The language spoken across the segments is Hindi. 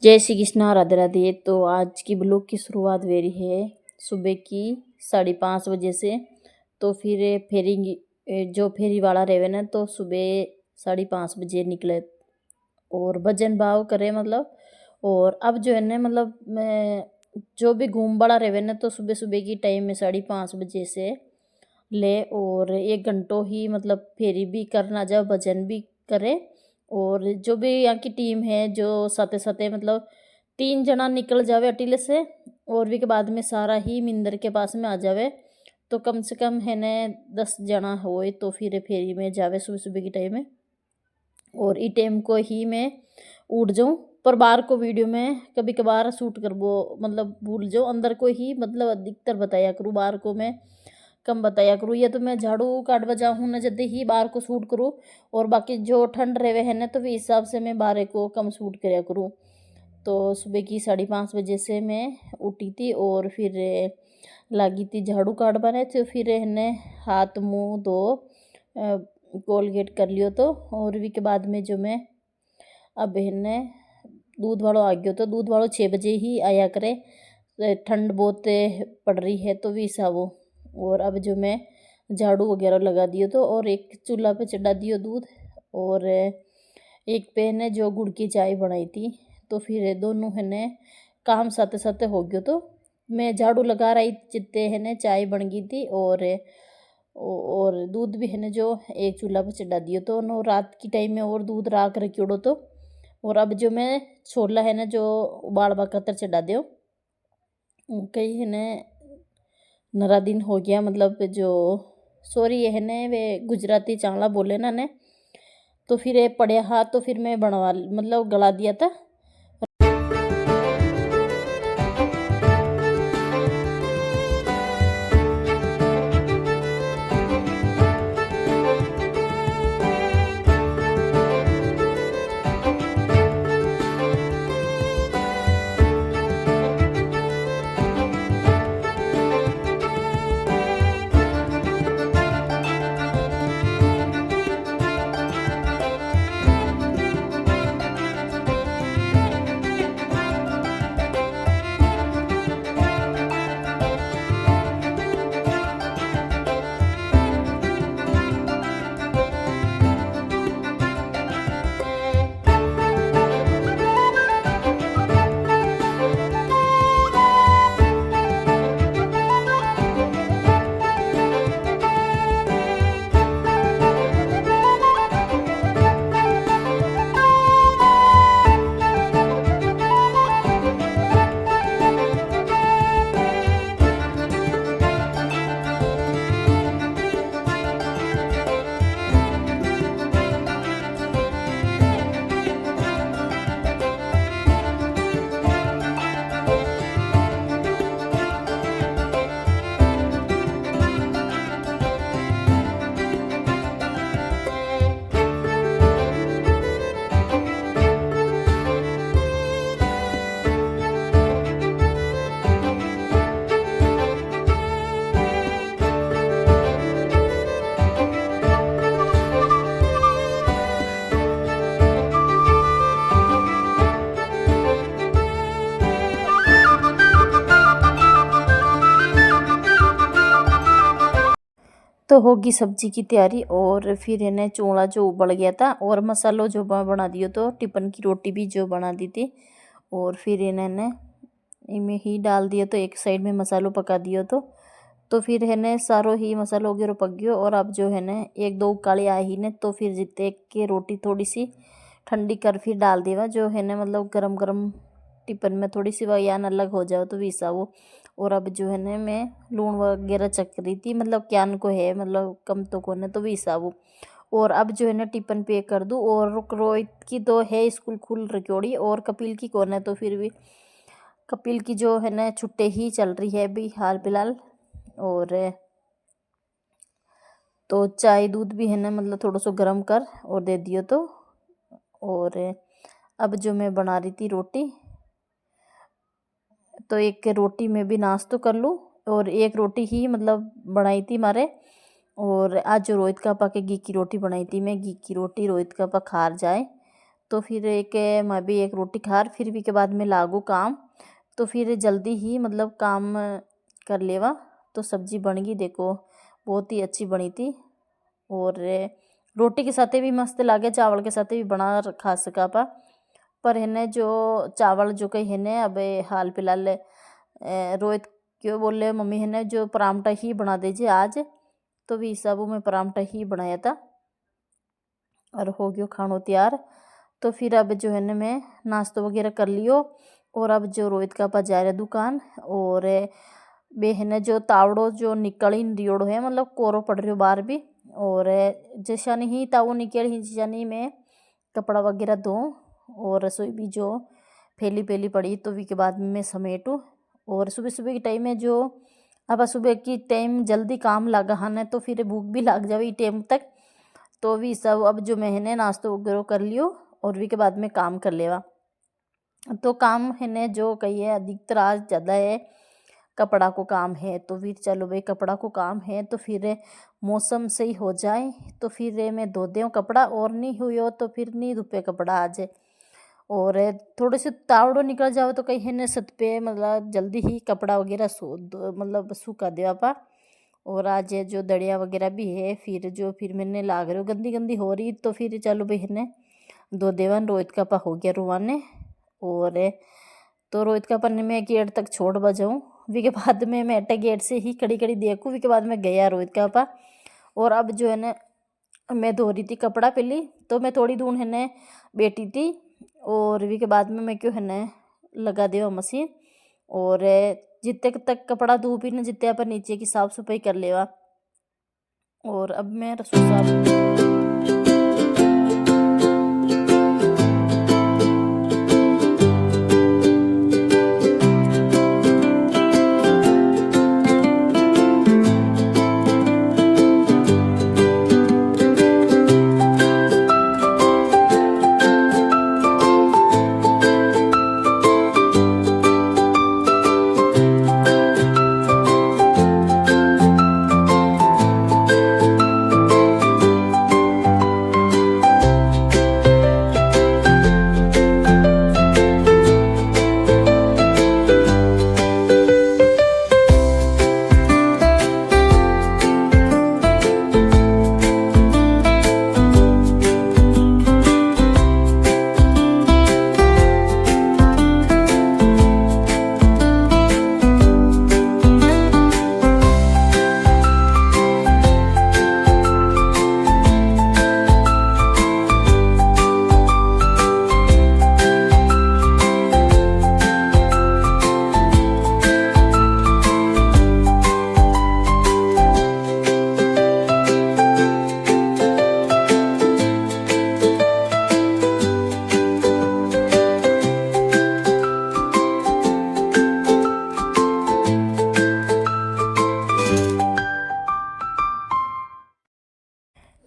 जय श्री कृष्णा, राधे राधे। तो आज की ब्लॉग की शुरुआत मेरी है सुबह की 5:30 बजे से। तो फिर जो फेरी वाला रहे ना, तो सुबह 5:30 बजे निकले और भजन भाव करे मतलब। और अब जो है ना मतलब मैं जो भी घूम बड़ा रहे ना, तो सुबह सुबह की टाइम में 5:30 बजे से ले और 1 घंटों ही मतलब फेरी भी करना, जब भजन भी करे। और जो भी यहाँ की टीम है जो साथे साथे मतलब 3 जना निकल जावे अटीले से, और भी के बाद में सारा ही मिंदर के पास में आ जावे। तो कम से कम है न 10 जना होए तो फिर फेरी में जावे सुबह सुबह की टाइम में। और ई टाइम को ही मैं उठ जाऊँ, पर बाहर को वीडियो में कभी कभार शूट कर वो मतलब भूल जाऊँ, अंदर को ही मतलब अधिकतर बताया करूँ, बाहर को मैं कम बताया करूँ। या तो मैं झाड़ू काट बजा हूँ न जब ही बाहर को शूट करूँ, और बाकी जो ठंड रहे है ना, तो भी हिसाब से मैं बाहर को कम शूट कराया करूँ। तो सुबह की 5:30 बजे से मैं उठी थी और फिर लगी थी झाड़ू काट बने, तो फिर है हाथ मुँह धो कोलगेट कर लियो। तो और भी के बाद में जो मैं अब है दूध वालों आ गयो, तो दूध वालों 6 बजे ही आया करे। ठंड बहुत पड़ रही है तो भी वो। और अब जो मैं झाड़ू वगैरह लगा दियो, तो और एक चूल्हा पे चढ़ा दियो दूध, और एक पे ने जो गुड़ की चाय बनाई थी। तो फिर दोनों है ने काम साथे साथे हो गयो। तो मैं झाड़ू लगा रही जितने है ने चाय बन गई थी, और दूध भी है ने जो एक चूल्हा पे चढ़ा दियो। तो नो रात की टाइम में और दूध राख रखियोड़ो। तो और अब जो मैं छोला है ना जो उबाल बकतर चढ़ा दियो, कई है ने नरा दिन हो गया मतलब जो सॉरी है ने वे गुजराती चावला बोले ना ने। तो फिर ये पड़े हाथ तो फिर मैं बनवा मतलब गला दिया था। तो होगी सब्जी की तैयारी, और फिर इन्हें चूड़ा जो उबल गया था और मसालो जो बना दियो, तो टिफिन की रोटी भी जो बना दी थी। और फिर इन्हें इनमें ही डाल दिया, तो एक साइड में मसालो पका दियो। तो फिर है ने सारो ही मसालो वगैरह पक गयो। और अब जो है ने 1-2 उकाली आई ही ने, तो फिर जितने के रोटी थोड़ी सी ठंडी कर फिर डाल देवा, जो है ने मतलब गरम गरम टिफिन में थोड़ी सी बयान अलग हो जाओ तो वैसा वो। और अब जो है ना मैं लूण वगैरह चख रही थी, मतलब क्यान को है मतलब कम तो कोने तो वैसा वो। और अब जो है ना टिफिन पैक कर दूँ, और रोहित की तो है स्कूल खुल रखी, और कपिल की कौन है, तो फिर भी कपिल की जो है ना छुट्टी ही चल रही है अभी हाल फिलहाल। और तो चाय दूध भी है ना मतलब थोड़ा सा गर्म कर और दे दियो। तो और अब जो मैं बना रही थी रोटी, तो एक रोटी में भी नाश्तो कर लूँ, और एक रोटी ही मतलब बनाई थी मारे। और आज जो रोहित का पा के घी की रोटी बनाई थी मैं, घी की रोटी रोहित का पा खार जाए, तो फिर एक मैं भी एक रोटी खार फिर भी के बाद में लागू काम। तो फिर जल्दी ही मतलब काम कर लेवा। तो सब्जी बन गई, देखो बहुत ही अच्छी बनी थी। और रोटी के साथ भी मस्त लागे, चावल के साथ भी बना खा सका पा। पर है जो चावल जो कही है अब हाल फिलहाल रोहित क्यों बोले मम्मी है जो परांठा ही बना दीजिए आज। तो भी हिसाबों में परांठा ही बनाया था और हो गयो खानो तैयार। तो फिर अब जो है ना मैं नाश्तो वगैरह कर लियो। और अब जो रोहित का पा जा रहा दुकान। और बे है ना जो तावड़ो जो निकल ही रियोड़ो है, मतलब कोरो पड़ रही हो बाहर भी। और जैसा नहीं तावो निकल ही जैसा नहीं मैं कपड़ा वगैरह धो और रसोई भी जो फैली फैली पड़ी तो भी के बाद में मैं समेटूँ। और सुबह सुबह के टाइम में जो अब सुबह की टाइम जल्दी काम लगा है तो फिर भूख भी लग जाए टाइम तक। तो भी सब अब जो मैंने नाश्तो वगैरह कर लियो और भी के बाद में काम कर लेवा। तो काम है ने जो कही है अधिकतर आज ज़्यादा है कपड़ा को काम है। तो फिर चलो भाई कपड़ा को काम है तो फिर मौसम सही हो जाए तो फिर मैं धो दूँ कपड़ा, और नहीं हुई हो तो फिर नहीं धुपे कपड़ा आज। और थोड़े से तावड़ो निकल जाओ तो कहीं है ने छत पे मतलब जल्दी ही कपड़ा वगैरह मतलब सूखा दे आपा। और आज जो दड़िया वगैरह भी है फिर जो फिर मैंने लाग रही हो गंदी गंदी हो रही तो फिर चलो भाई ने दो देवन रोहित का पा हो गया रुवाने। और तो रोहित का पन्ने में गेट तक छोड़ बजाऊँ वी के बाद में मैं अट्टे गेट से ही कड़ी कड़ी देखूँ वी के बाद में गया रोहित का पा। और अब जो है ना मैं धो रही थी कपड़ा पहली, तो मैं थोड़ी दूर है ने बैठी थी। और वी के बाद में मैं क्यों है न लगा दिया मशीन। और जितने तक कपड़ा धूप ही न जितने पर नीचे की साफ सफाई कर लेवा। और अब मैं रसोई साफ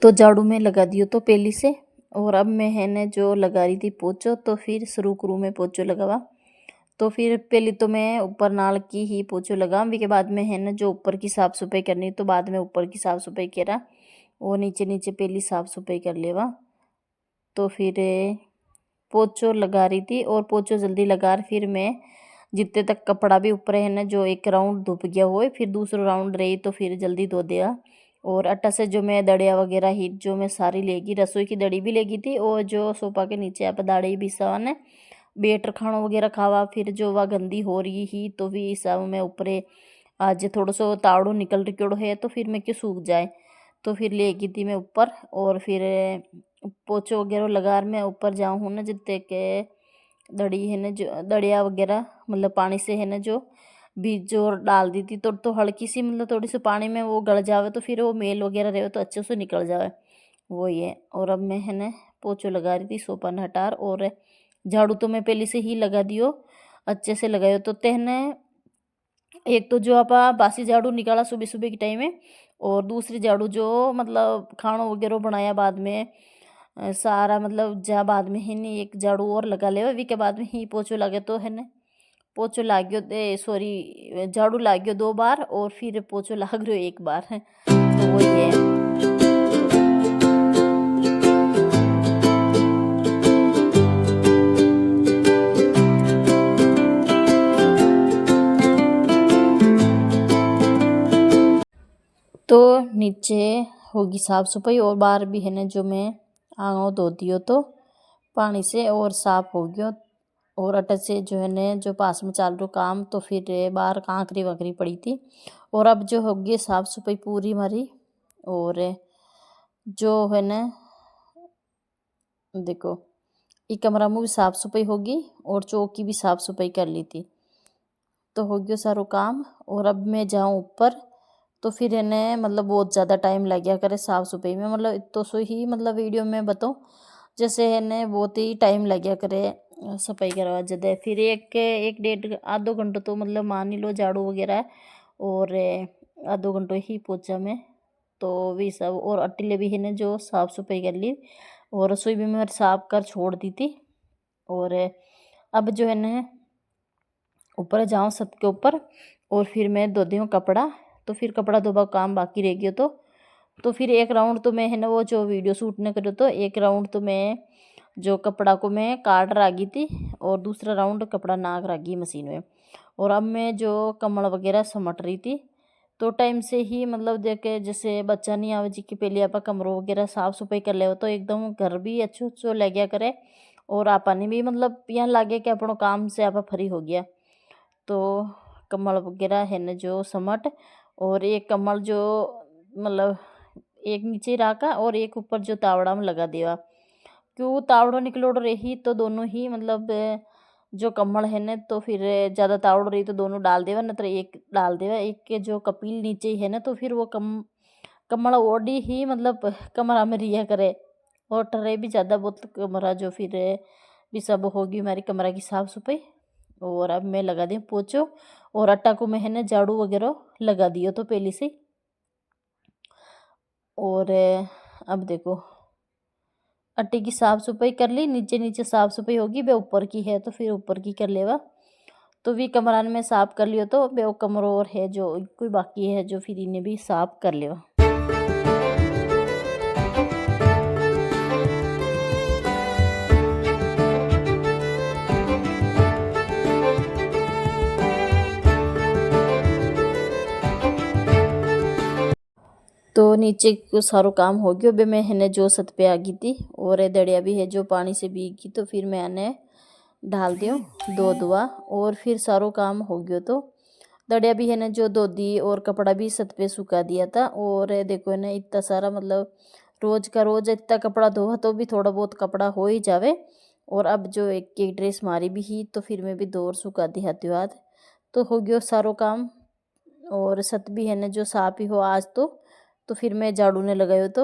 तो झाड़ू में लगा दियो तो पहली से। और अब मैं है ने जो लगा रही थी पोछो, तो फिर शुरू करूँ में पोछो लगावा। तो फिर पहले तो मैं ऊपर नाल की ही पोछो लगाऊँ, के बाद में है ना जो ऊपर की साफ़ सफाई करनी तो बाद में ऊपर की साफ़ सफाई करा और नीचे नीचे पहली साफ़ सफाई कर लेवा। तो फिर पोछो लगा रही थी और पोछो जल्दी लगा फिर मैं जितने तक कपड़ा भी ऊपर है ना जो एक राउंड धुप गया हुआ फिर दूसरा राउंड रही तो फिर जल्दी धो दिया। और आटा से जो मैं दड़िया वगैरह ही जो मैं सारी लेगी, रसोई की दड़ी भी लेगी थी और जो सोफा के नीचे आप दाड़ी भी सवाने बेटर खाना वगैरह खावा। फिर जो वह गंदी हो रही ही तो भी सब मैं ऊपरे आज थोड़ा सो तावड़ो निकल रिक्योड़ो है तो फिर मैं क्यों सूख जाए। तो फिर लेगी थी मैं ऊपर और फिर पोछो वगैरह लगा मैं ऊपर जाऊँ हूँ ना जितने के दड़ी है ना जो दड़िया वगैरह मतलब पानी से है ना जो बीज जो डाल दी थी तो हल्की सी मतलब थोड़ी सी पानी में वो गल जावे तो फिर वो मेल वगैरह रहे तो अच्छे से निकल जावे वो ये। और अब मैं है ना पोछो लगा रही थी सोफा न हटार। और झाड़ू तो मैं पहले से ही लगा दियो अच्छे से लगायो। तो तेने एक तो जो आप बासी झाड़ू निकाला सुबह सुबह के टाइम में, और दूसरी झाड़ू जो मतलब खानो वगैरह बनाया बाद में सारा मतलब जा बाद में ही नहीं एक झाड़ू और लगा ले वी के बाद में ही पोछो लगे तो है ना पोछो लाग गयो सॉरी झाड़ू लाग गयो 2 बार और फिर पोछो लाग रही 1 बार है तो वही है। नीचे होगी साफ़ सफाई और बाहर भी है ना जो मैं आंगो धो दियो तो पानी से और साफ हो गयो। और अटक से जो है ने जो पास में चाल रो काम तो फिर बाहर कांकरी वकरी पड़ी थी। और अब जो होगी साफ सफाई पूरी हमारी। और जो है ना देखो ये कमरा में भी साफ सफाई होगी और चौकी भी साफ सफाई कर ली थी तो हो गया सारो काम। और अब मैं जाऊँ ऊपर तो फिर इन्हें मतलब बहुत ज़्यादा टाइम लग गया करे साफ़ सफाई में। मतलब इतो सो ही मतलब वीडियो में बताऊँ जैसे इन्हें बहुत ही टाइम लग गया करे सफाई करवा जदे। फिर एक डेढ़ आधो घंटो तो मतलब मान ही लो झाड़ू वगैरह और आधो घंटो ही पोछा में तो भी सब। और अट्टीले भी है जो साफ़ सफाई कर ली और रसोई भी मैं साफ कर छोड़ दी थी। और अब जो है ना ऊपर जाऊँ छत के ऊपर और फिर मैं धो दूँ कपड़ा। तो फिर कपड़ा धोबा काम बाकी रह गया तो फिर एक राउंड तो मैं है ना वो जो वीडियो शूट ने करो तो एक राउंड तो मैं जो कपड़ा को मैं काट रागी थी और दूसरा राउंड कपड़ा नाग रागी मशीन में। और अब मैं जो कमल वगैरह समट रही थी तो टाइम से ही मतलब देखे जैसे बच्चा नहीं आवे जी की पहले आप कमरों वगैरह साफ सफाई कर ले तो एकदम घर भी अच्छो अच्छो लग गया करे। और आपाने भी मतलब यहाँ लागे कि अपनों काम से आप फ्री हो गया। तो कमल वगैरह है न जो समट और एक कमल जो मतलब एक नीचे रखा और एक ऊपर जो तावड़ा में लगा देवा क्यों तावड़ो निकलो रही तो दोनों ही मतलब जो कमल है न तो फिर ज़्यादा तावड़ रही तो दोनों डाल देवा न तो एक डाल देवा एक के जो कपिल नीचे ही है न तो फिर वो कमल ओडी ही मतलब कमरा में रिया करे और टरे भी ज़्यादा बहुत कमरा जो फिर भी सब होगी हमारी कमरा की साफ़ सफाई। और अब मैं लगा दी पोछो और आटा को मैं है ना झाड़ू वगैरह लगा दियो तो पहले से। और अब देखो आटे की साफ़ सफाई कर ली नीचे नीचे साफ़ सफाई होगी वे ऊपर की है तो फिर ऊपर की कर लेवा। तो भी कमरान में साफ़ कर लियो तो वे कमरों और है जो कोई बाकी है जो फिर इन्हें भी साफ़ कर लेवा। तो नीचे को सारो काम हो गयो बे मैं है ने जो छत पे आ गई थी और ये दड़िया भी है जो पानी से भीग गई तो फिर मैंने डाल दियो दो दुआ और फिर सारो काम हो गयो। तो दड़िया भी है ना जो धो दी और कपड़ा भी छत पे सुखा दिया था। और देखो है ना इतना सारा मतलब रोज का रोज इतना कपड़ा धोआ तो भी थोड़ा बहुत कपड़ा हो ही जावे। और अब जो एक एक ड्रेस मारी भी ही तो फिर मैं भी दो और सुखा दी हाथी हाथ तो हो गयो सारो काम। और छत भी है ना जो साफ ही हो आज तो फिर मैं झाड़ू ने लगायो तो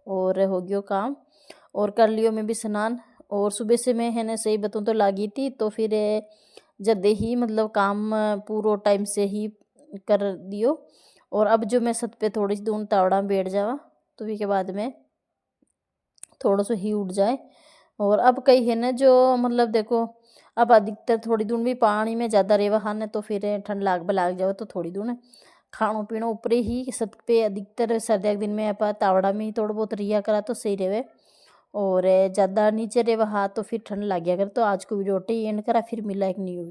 और हो गयो काम और कर लियो मैं भी स्नान। और सुबह से मैं है ना सही बताऊँ तो लागी थी तो फिर जल्दी ही मतलब काम पूरा टाइम से ही कर दियो। और अब जो मैं छत पे थोड़ी सी दूर तावड़ा में बैठ जावा तो फिर के बाद में थोड़ा सा ही उठ जाए। और अब कई है ना जो मतलब देखो अब अधिकतर थोड़ी दूर भी पानी में ज़्यादा रेवा खाने तो फिर ठंड लाग जाओ तो थोड़ी दूर खानो पीनो ऊपर ही छत पे अधिकतर सर्दियों के दिन में आप तावड़ा में ही थोड़ा बहुत रिया करा तो सही रहे। और ज़्यादा नीचे रेवा हाथ तो फिर ठंड लग गया कर। तो आज को वीडियो एंड करा फिर मिला एक न्यू